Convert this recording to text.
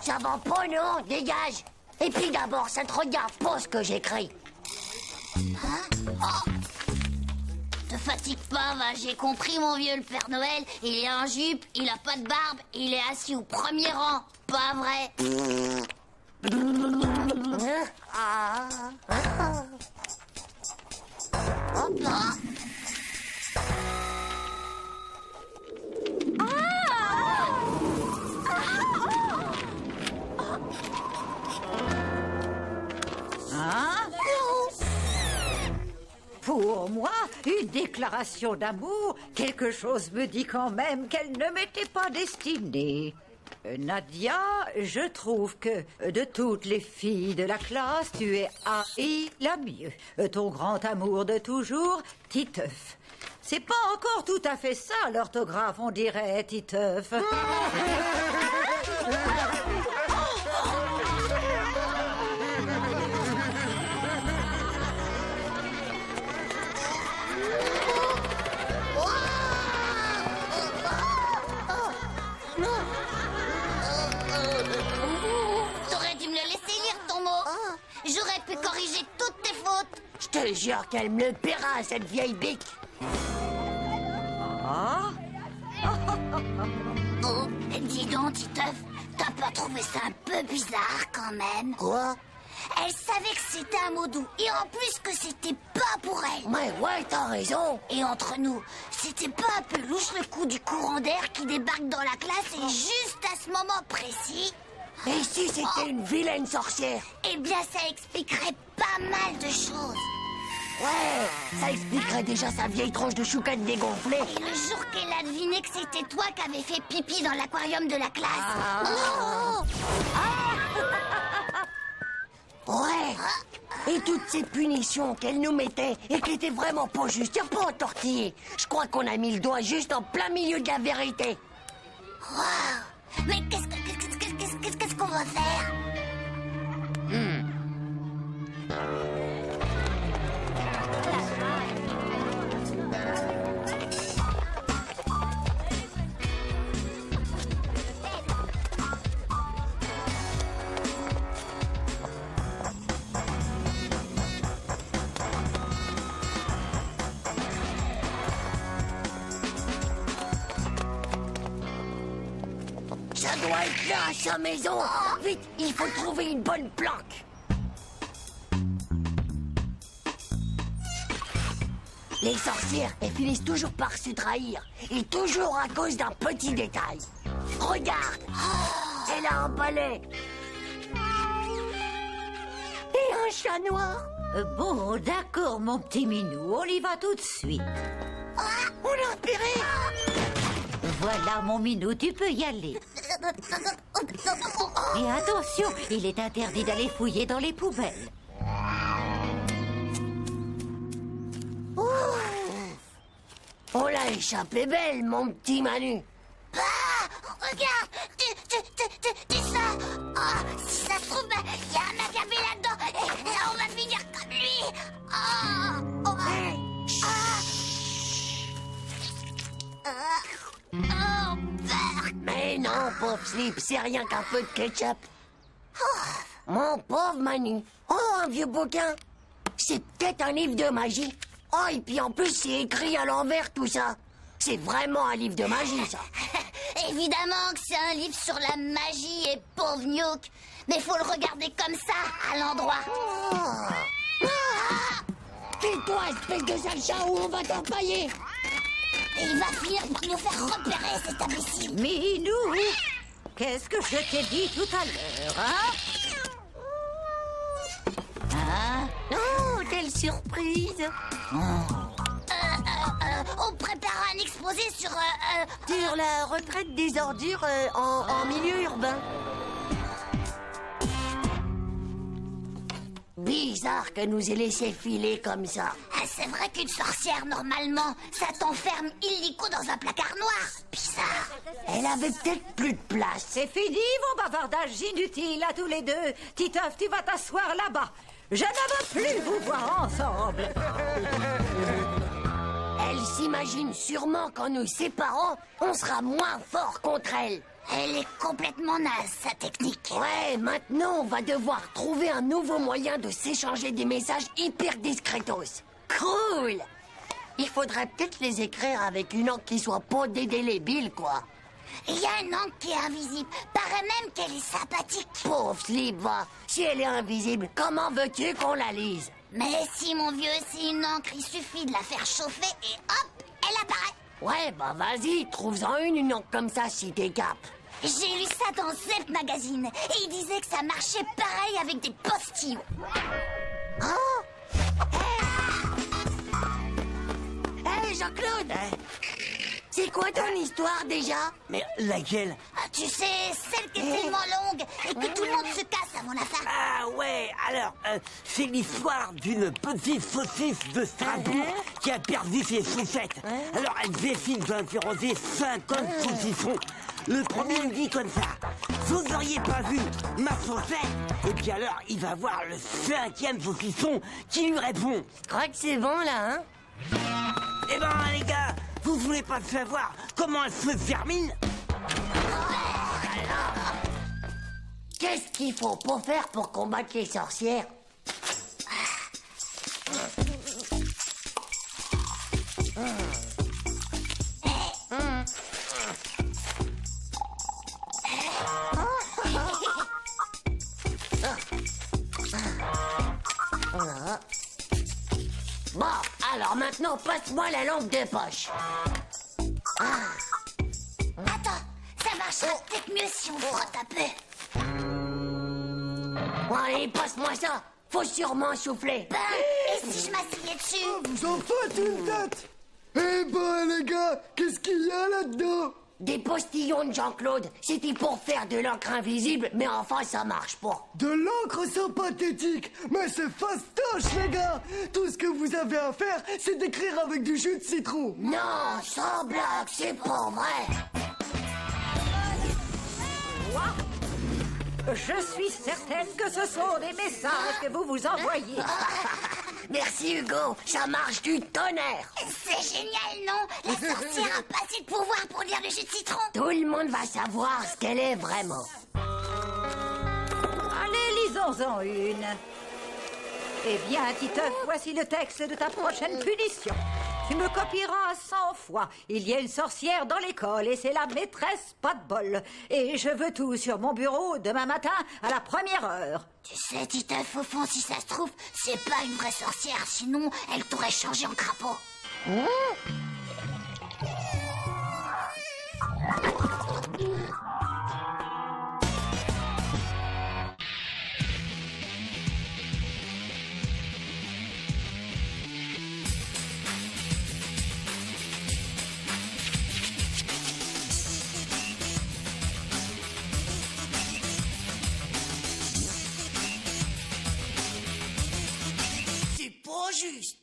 Ça va pas, non? Dégage. Et puis d'abord, ça te regarde pas ce que j'écris. Te fatigue pas, va, j'ai compris, mon vieux, le Père Noël. Il est en jupe, il a pas de barbe, il est assis au premier rang. Pas vrai? Pour moi, une déclaration d'amour, quelque chose me dit quand même qu'elle ne m'était pas destinée. Nadia, je trouve que de toutes les filles de la classe, tu es la mieux. Ton grand amour de toujours, Titeuf. C'est pas encore tout à fait ça, l'orthographe, on dirait, Titeuf. T'aurais dû me le laisser lire, ton mot. J'aurais pu corriger toutes tes fautes. Je te jure qu'elle me le paiera, cette vieille bique. Oh, dis donc, Titeuf, t'as pas trouvé ça un peu bizarre quand même? Quoi? Elle savait que c'était un mot doux, et en plus que c'était pas pour elle. Ouais, t'as raison. Et entre nous, c'était pas un peu louche le coup du courant d'air qui débarque dans la classe et juste à ce moment précis? Et si c'était une vilaine sorcière? Eh bien, ça expliquerait pas mal de choses. Ouais, ça expliquerait déjà sa vieille tranche de choucane dégonflée. Et le jour qu'elle a deviné que c'était toi qui avais fait pipi dans l'aquarium de la classe. Ouais. Et toutes ces punitions qu'elle nous mettait et qui étaient vraiment pas justes, y'a pas entortillé. Je crois qu'on a mis le doigt juste en plein milieu de la vérité. Mais qu'est-ce qu'on va faire? Ça doit être là, à sa maison. Vite, il faut trouver une bonne planque. Les sorcières, elles finissent toujours par se trahir. Et toujours à cause d'un petit détail. Regarde, elle a un balai. Et un chat noir. Bon, d'accord, mon petit minou, on y va tout de suite. On l'a repéré. Voilà, mon minou, tu peux y aller. Et attention, il est interdit d'aller fouiller dans les poubelles. On l'a échappé belle, mon petit Manu. Regarde, tu ça. Si ça se trouve, il y a un agapé là-dedans et on va finir comme lui. Mais non, pauvre Slip, c'est rien qu'un peu de ketchup. Mon pauvre Manu. Oh, un vieux bouquin. C'est peut-être un livre de magie. Oh, et puis en plus, c'est écrit à l'envers, tout ça. C'est vraiment un livre de magie, ça. Évidemment que c'est un livre sur la magie et pauvre Gnouk. Mais faut le regarder comme ça, à l'endroit. Tais-toi, espèce de sale chat, ou on va t'empailler. Et il va finir par nous faire repérer cet imbécile. Minou, qu'est-ce que je t'ai dit tout à l'heure, hein? Oh, quelle surprise. On prépare un exposé sur... Sur la retraite des ordures en milieu urbain. Bizarre que nous ait laissé filer comme ça. c'est vrai qu'une sorcière, normalement, ça t'enferme illico dans un placard noir. Bizarre. Elle avait peut-être plus de place. C'est fini, vos bavardages inutiles à tous les deux. Titeuf, tu vas t'asseoir là-bas. Je ne veux plus vous voir ensemble. Elle s'imagine sûrement qu'en nous séparant, on sera moins fort contre elle. Elle est complètement naze, sa technique. Ouais, maintenant on va devoir trouver un nouveau moyen de s'échanger des messages hyper discretos. Cool! Il faudrait peut-être les écrire avec une encre qui soit pas dédélébile, quoi. Il y a une encre qui est invisible. Paraît même qu'elle est sympathique. Pauvre Slip, va. Si elle est invisible, comment veux-tu qu'on la lise? Mais si, mon vieux, c'est une encre, il suffit de la faire chauffer et hop, elle apparaît. Ouais, bah vas-y, trouve-en une encre comme ça si t'es cap. J'ai lu ça dans Zep Magazine et il disait que ça marchait pareil avec des postillons. Hé, Jean-Claude! C'est quoi ton histoire déjà? Mais laquelle? Ah, tu sais, celle qui est tellement longue et que tout le monde se casse avant la fin. Ah ouais, alors, c'est l'histoire d'une petite saucisse de Strasbourg qui a perdu ses chaussettes. Alors elle décide d'interroger 50 saucissons. Le premier me dit comme ça: vous n'auriez pas vu ma chaussette? Et puis alors, il va voir le 5e saucisson qui lui répond: Je crois que c'est bon là, hein? eh ben les gars, vous voulez pas savoir comment elle se termine? Qu'est-ce qu'il faut pour faire pour combattre les sorcières? Bon, alors maintenant, passe-moi la lampe de poche. Attends, ça marchera peut-être mieux si on frotte un peu. Bon, allez, passe-moi ça. Faut sûrement souffler. Ben, et si je m'asseyais dessus? Vous en faites une tête. Eh ben les gars, qu'est-ce qu'il y a là-dedans? Des postillons de Jean-Claude. C'était pour faire de l'encre invisible, mais enfin, ça marche pas. De l'encre sympathétique. Mais c'est fastoche les gars. Tout ce que vous avez à faire, c'est d'écrire avec du jus de citron. Non, sans blague, c'est pas vrai. Je suis certaine que ce sont des messages que vous vous envoyez. Merci Hugo, ça marche du tonnerre. C'est génial, non? La sorcière a pas assez de pouvoir pour lire le jus de citron. Tout le monde va savoir ce qu'elle est vraiment. Allez, lisons-en une. Eh bien, Titeuf, voici le texte de ta prochaine punition. Tu me copieras 100 fois. Il y a une sorcière dans l'école et c'est la maîtresse pas de bol. Et je veux tout sur mon bureau demain matin à la 1re heure. Tu sais, Titeuf, au fond, si ça se trouve, c'est pas une vraie sorcière, sinon elle t'aurait changé en crapaud. C'est pas juste.